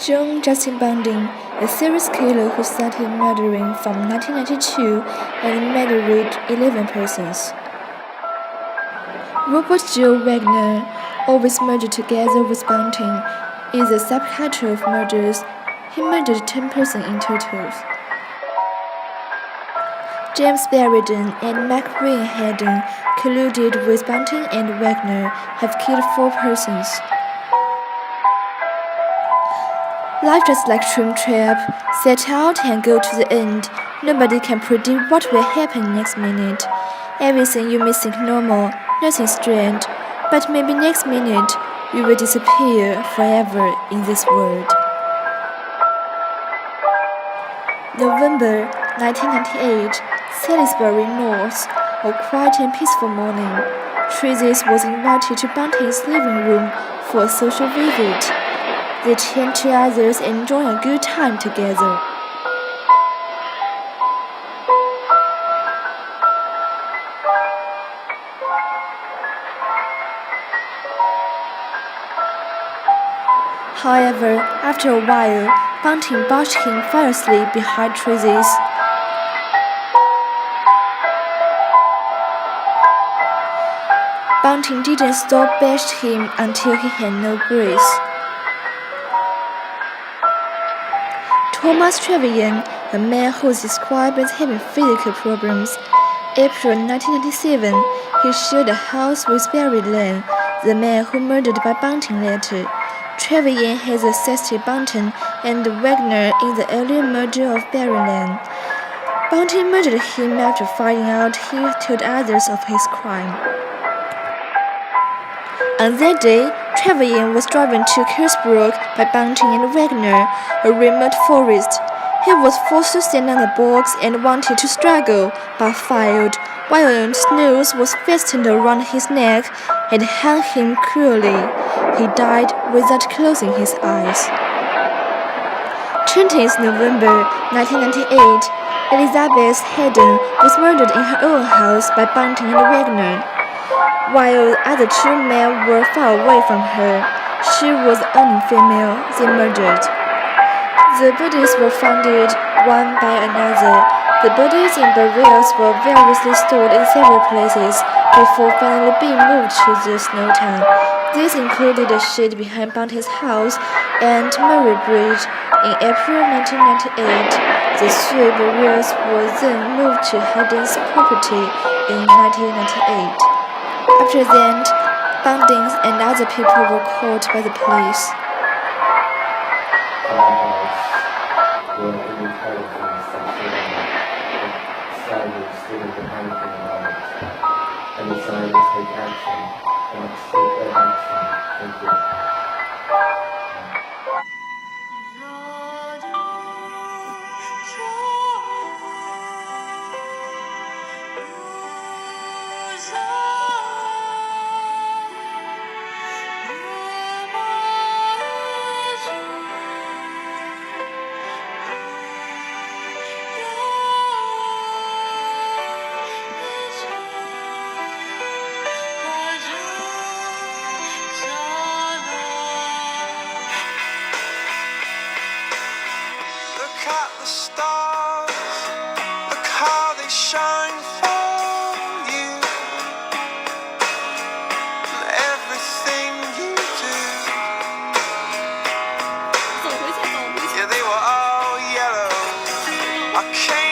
John Justin Bundy, a serial killer who started murdering from 1992 and murdered 11 persons. Robert Joe Wagner, always murdered together with Bundy, is a subculture of murders. He murdered 10 persons in total. James Sheridan and Mark Wayne Hayden, colluded with Bundy and Wagner, have killed 4 persons. Life just like a dream trap, set out and go to the end. Nobody can predict what will happen next minute. Everything you may think normal, nothing strange, but maybe next minute you will disappear forever in this world. November 1998, Salisbury North, a quiet and peaceful morning. Tracy was invited to Bundy's living room for a social visit. They chat to others and enjoy a good time together. However, after a while, Bundy bashed him fiercely behind Tracy's. Bundy didn't stop bashing him until he had no breath. Thomas Trevelyan, a man who was described as having physical problems. April 1997, he shared a house with Barry Lane, the man who murdered by Bundy later. Trevelyan had assisted Bundy and Wagner in the earlier murder of Barry Lane. Bundy murdered him after finding out he told others of his crime. On that day, Trevelyan was driven to Kersbrook by Bundy and Wagner, a remote forest. He was forced to stand on a box and wanted to struggle, but failed, while a noose was fastened around his neck and hung him cruelly. He died without closing his eyes. 20th November 1998, Elizabeth Hayden was murdered in her own house by Bundy and Wagner. While the other 2 men were far away from her, she was the only female they murdered. The bodies were found one by another. The bodies in burials were variously stored in several places before finally being moved to the snow town. This included a shed behind Bundy's house and Murray Bridge. In April 1998, the 3 burials were then moved to Hayden's property in 1998. After that, Bundy and other people were caught by the police. And decided to take action, not seek that action. Thank you. Look at the stars, look how they shine for you, and everything you do. Yeah, they were all yellow. I came